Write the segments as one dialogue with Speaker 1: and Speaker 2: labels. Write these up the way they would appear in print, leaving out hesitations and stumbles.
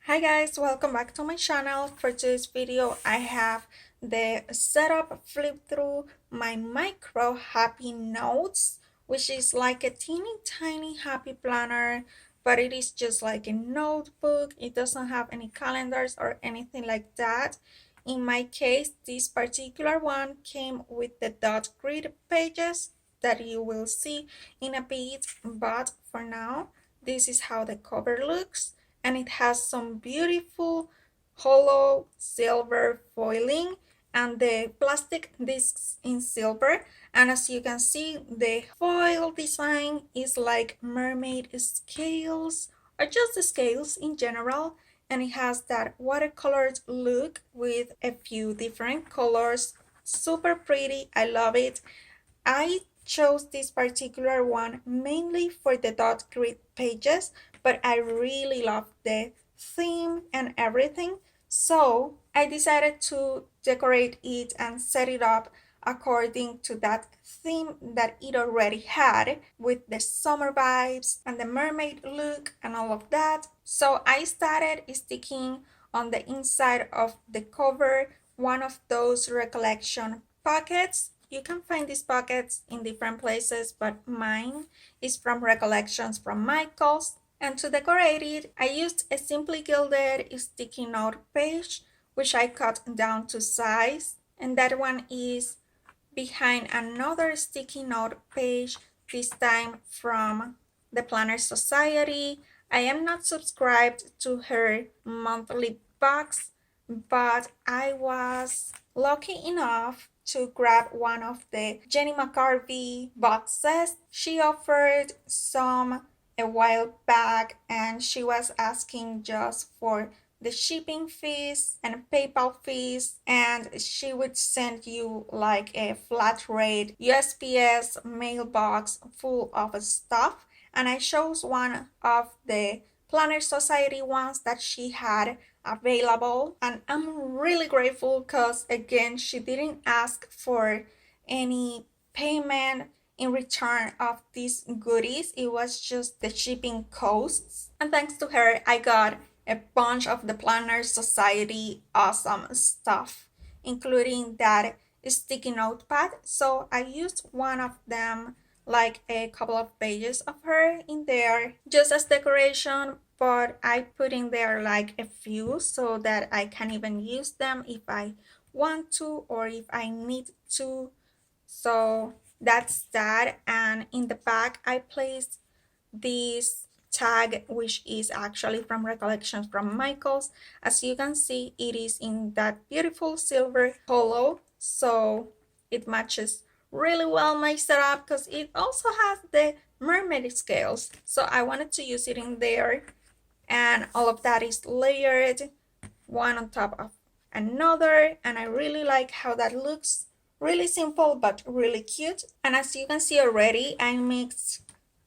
Speaker 1: Hi guys, welcome back to my channel. For today's video, I have the setup flip through my micro happy notes, which is like a teeny tiny happy planner, but it is just like a notebook. It doesn't have any calendars or anything like that. In my case, this particular one came with the dot grid pages that you will see in a bit, but for now, this is how the cover looks, and it has some beautiful hollow silver foiling and the plastic discs in silver. And as you can see, the foil design is like mermaid scales or just the scales in general, and it has that watercolored look with a few different colors. Super pretty, I love it. I chose this particular one mainly for the dot grid pages, but I really love the theme and everything. So I decided to decorate it and set it up according to that theme that it already had, with the summer vibes and the mermaid look and all of that. So I started sticking on the inside of the cover one of those recollection pockets. You can find these pockets in different places, but mine is from Recollections from Michael's. And to decorate it, I used a simply gilded sticky note page, which I cut down to size. And that one is behind another sticky note page, this time from the Planner Society. I am not subscribed to her monthly box, but I was lucky enough to grab one of the Jenny McCarthy boxes. She offered some a while back, and she was asking just for the shipping fees and PayPal fees, and she would send you like a flat rate USPS mailbox full of stuff. And I chose one of the Planner Society ones that she had available, and I'm really grateful because again, she didn't ask for any payment in return of these goodies. It was just the shipping costs, and thanks to her I got a bunch of the Planner Society awesome stuff, including that sticky notepad. So I used one of them, like a couple of pages of her in there just as decoration, but I put in there like a few so that I can even use them if I want to or if I need to. So that's that. And in the back I placed this tag, which is actually from Recollections from Michael's. As you can see, it is in that beautiful silver hollow, so it matches really well my setup because it also has the mermaid scales, so I wanted to use it in there. And all of that is layered one on top of another, and I really like how that looks. Really simple but really cute. And as you can see already, I mixed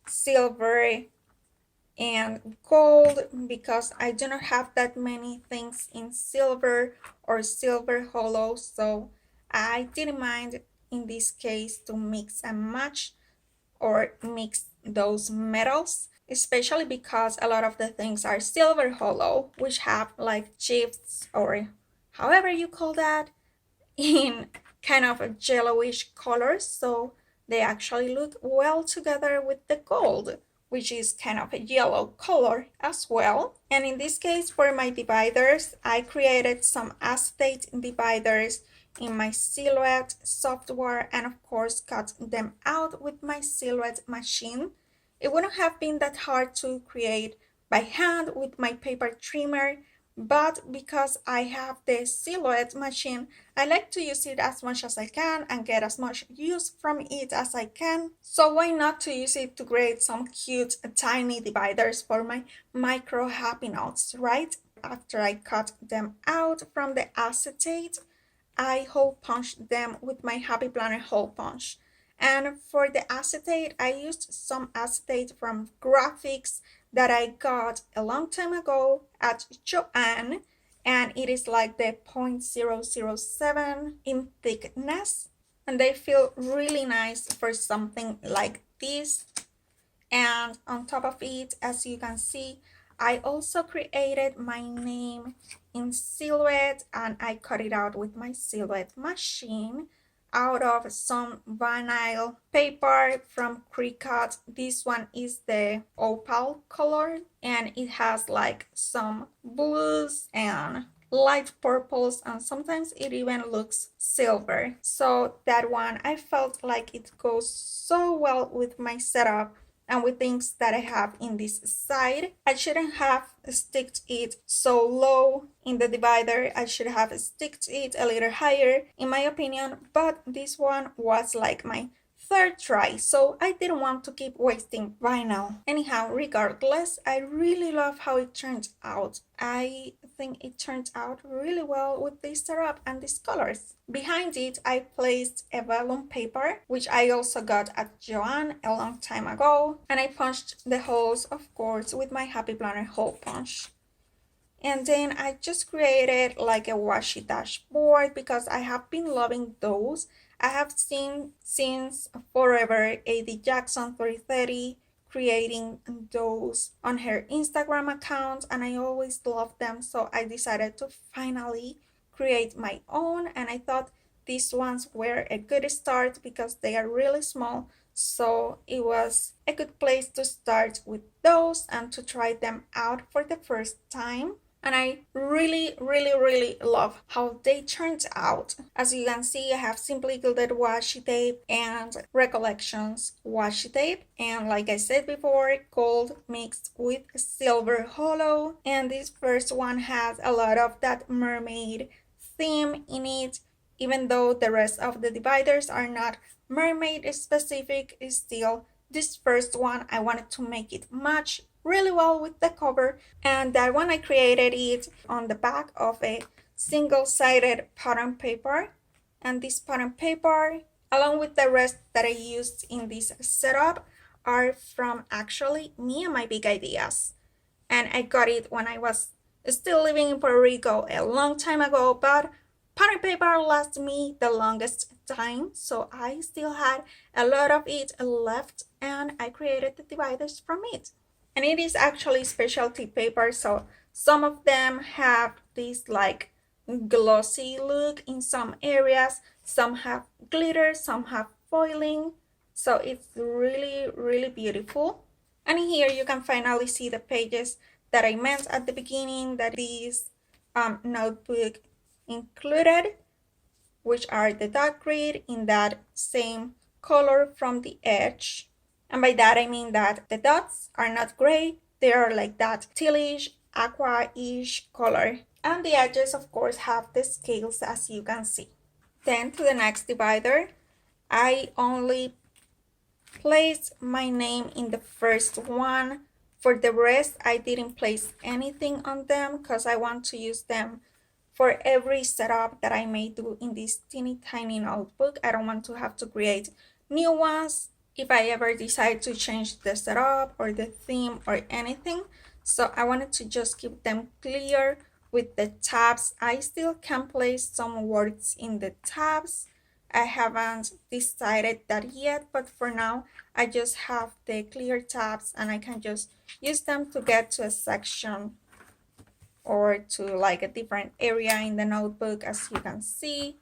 Speaker 1: silver and gold because I do not have that many things in silver or silver hollow, so I didn't mind in this case to mix and match or mix those metals, especially because a lot of the things are silver hollow, which have like chips or however you call that in kind of a yellowish color, so they actually look well together with the gold, which is kind of a yellow color as well. And in this case, for my dividers, I created some acetate dividers in my Silhouette software, and of course cut them out with my Silhouette machine. It wouldn't have been that hard to create by hand with my paper trimmer, but because I have the Silhouette machine, I like to use it as much as I can and get as much use from it as I can. So why not to use it to create some cute tiny dividers for my micro happy notes, right? After I cut them out from the acetate, I hole punched them with my Happy Planner hole punch. And for the acetate, I used some acetate from Graphics that I got a long time ago at Joann, and it is like the 0.007 in thickness, and they feel really nice for something like this. And on top of it, as you can see, I also created my name in Silhouette, and I cut it out with my Silhouette machine out of some vinyl paper from Cricut. This one is the opal color, and it has like some blues and light purples, and sometimes it even looks silver. So that one, I felt like it goes so well with my setup and with things that I have in this side. I shouldn't have sticked it so low in the divider. I should have sticked it a little higher in my opinion, but this one was like my third try, so I didn't want to keep wasting vinyl. Anyhow, regardless, I really love how it turned out. I think it turned out really well with this setup and these colors. Behind it, I placed a vellum paper, which I also got at Joann a long time ago, and I punched the holes, of course, with my Happy Planner hole punch. And then I just created like a washi dashboard because I have been loving those. I have seen since forever AD Jackson 330 creating those on her Instagram account, and I always loved them, so I decided to finally create my own, and I thought these ones were a good start because they are really small, so it was a good place to start with those and to try them out for the first time. And I really love how they turned out. As you can see, I have Simply Gilded washi tape and Recollections washi tape, and like I said before, gold mixed with silver hollow, and this first one has a lot of that mermaid theme in it. Even though the rest of the dividers are not mermaid specific, still this first one I wanted to make it match really well with the cover, and that one I created it on the back of a single-sided pattern paper. And this pattern paper, along with the rest that I used in this setup, are from actually me and my big ideas, and I got it when I was still living in Puerto Rico a long time ago, but pattern paper lasted me the longest time, so I still had a lot of it left, and I created the dividers from it. And it is actually specialty paper, so some of them have this like glossy look in some areas, some have glitter, some have foiling, so it's really beautiful. And here you can finally see the pages that I meant at the beginning that this notebook included, which are the dark grid in that same color from the edge. And by that I mean that the dots are not gray, they are like that tealish, aqua-ish color. And the edges, of course, have the scales, as you can see. Then to the next divider, I only placed my name in the first one. For the rest, I didn't place anything on them because I want to use them for every setup that I may do in this teeny tiny notebook. I don't want to have to create new ones if I ever decide to change the setup or the theme or anything. So I wanted to just keep them clear with the tabs. I still can place some words in the tabs. I haven't decided that yet, but for now I just have the clear tabs and I can just use them to get to a section or to like a different area in the notebook, as you can see.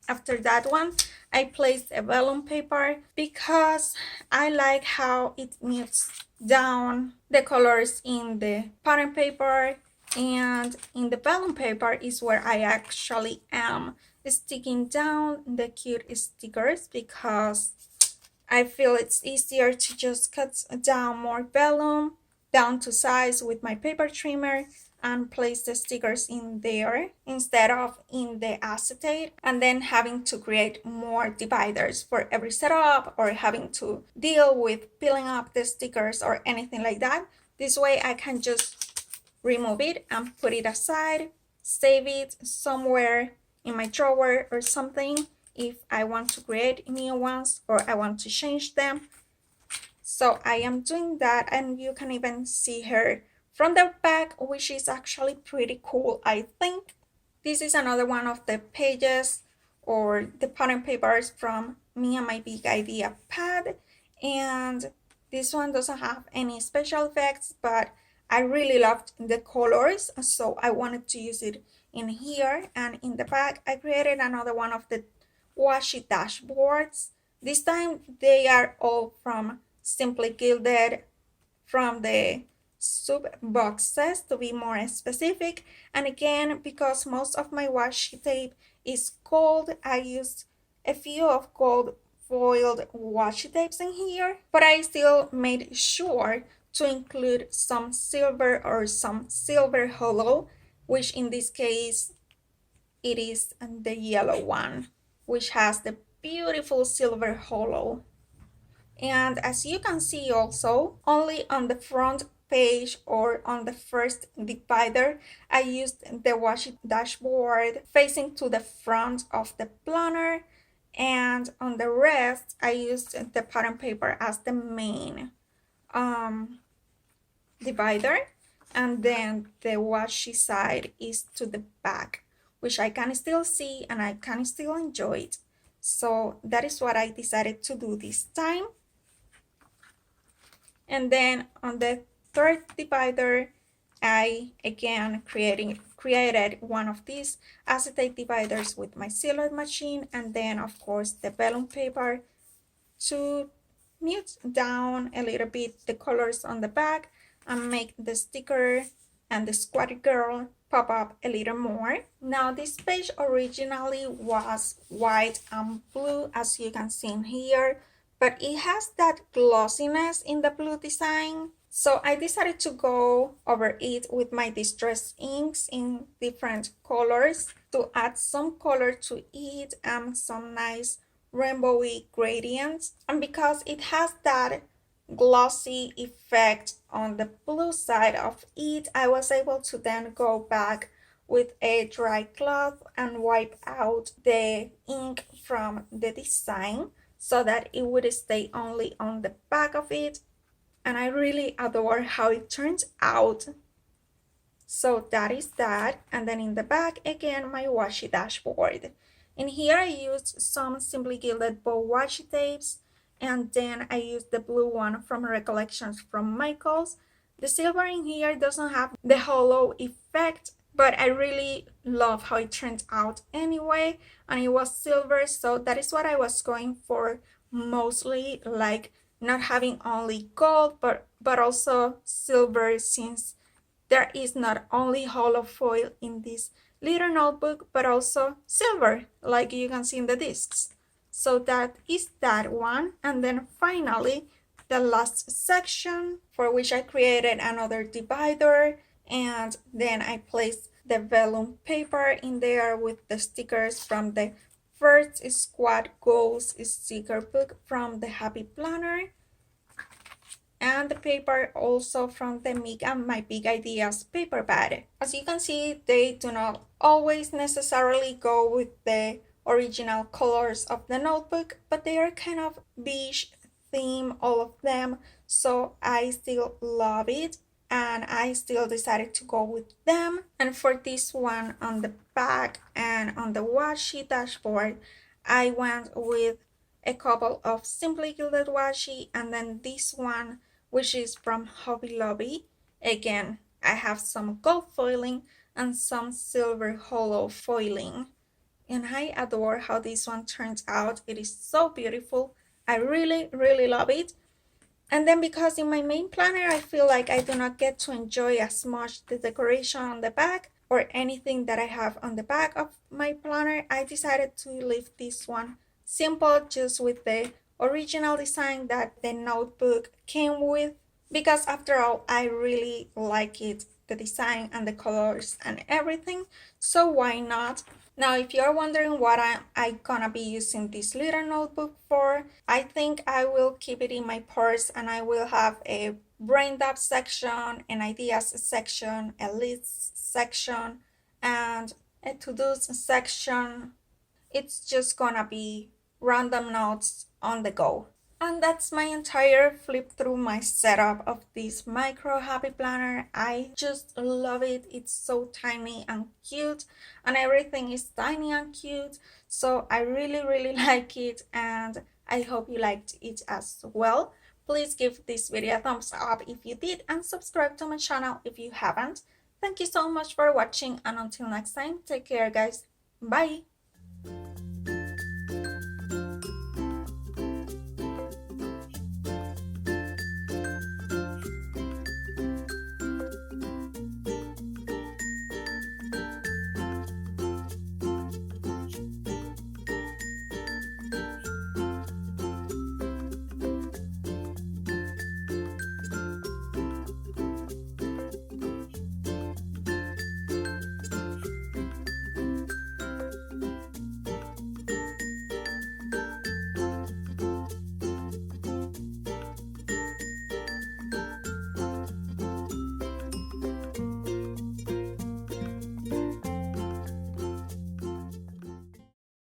Speaker 1: After that one, I placed a vellum paper because I like how it mutes down the colors in the pattern paper, and in the vellum paper is where I actually am sticking down the cute stickers because I feel it's easier to just cut down more vellum down to size with my paper trimmer and place the stickers in there instead of in the acetate, and then having to create more dividers for every setup or having to deal with peeling up the stickers or anything like that. This way I can just remove it and put it aside, save it somewhere in my drawer or something if I want to create new ones or I want to change them. So I am doing that, and you can even see her from the back, which is actually pretty cool, I think. This is another one of the pages or the pattern papers from me and my big idea pad, and this one doesn't have any special effects, but I really loved the colors, so I wanted to use it in here. And in the back, I created another one of the washi dashboards. This time they are all from Simply Gilded, from the sub boxes to be more specific. And again, because most of my washi tape is gold, I used a few of gold foiled washi tapes in here, but I still made sure to include some silver or some silver hollow, which in this case it is the yellow one, which has the beautiful silver hollow. And as you can see also, only on the front page or on the first divider, I used the washi dashboard facing to the front of the planner, and on the rest, I used the pattern paper as the main divider, and then the washi side is to the back, which I can still see and I can still enjoy it. So that is what I decided to do this time. And then on the third divider, I again created one of these acetate dividers with my sealer machine, and then of course the vellum paper to mute down a little bit the colors on the back and make the sticker and the squatty girl pop up a little more. Now this page originally was white and blue, as you can see in here, but it has that glossiness in the blue design. So I decided to go over it with my distress inks in different colors to add some color to it and some nice rainbowy gradients. And because it has that glossy effect on the blue side of it, I was able to then go back with a dry cloth and wipe out the ink from the design so that it would stay only on the back of it. And I really adore how it turns out. So that is that. And then in the back, again, my washi dashboard. In here, I used some Simply Gilded bow washi tapes, and then I used the blue one from Recollections from Michaels. The silver in here doesn't have the hollow effect, but I really love how it turned out anyway, and it was silver, so that is what I was going for mostly, like not having only gold but also silver, since there is not only hollow foil in this little notebook but also silver, like you can see in the discs. So that is that one. And then finally the last section, for which I created another divider, and then I placed the vellum paper in there with the stickers from the first squad goals sticker book from the Happy Planner, and the paper also from the My Big Ideas paper bag. As you can see, they do not always necessarily go with the original colors of the notebook, but they are kind of beige theme, all of them, so I still love it and I still decided to go with them. And for this one on the back and on the washi dashboard, I went with a couple of Simply Gilded washi, and then this one, which is from Hobby Lobby. Again, I have some gold foiling and some silver hollow foiling, and I adore how this one turns out. It is so beautiful. I really love it. And then because in my main planner, I feel like I do not get to enjoy as much the decoration on the back or anything that I have on the back of my planner, I decided to leave this one simple, just with the original design that the notebook came with, because after all, I really like it, the design and the colors and everything, so why not? Now, if you're wondering what I gonna be using this little notebook for, I think I will keep it in my purse, and I will have a brain dump section, an ideas section, a list section, and a to-dos section. It's just gonna be random notes on the go. And that's my entire flip through my setup of this micro happy planner. I just love it. It's so tiny and cute, and everything is tiny and cute. So I really like it, and I hope you liked it as well. Please give this video a thumbs up if you did and subscribe to my channel if you haven't. Thank you so much for watching and until next time, take care guys. Bye!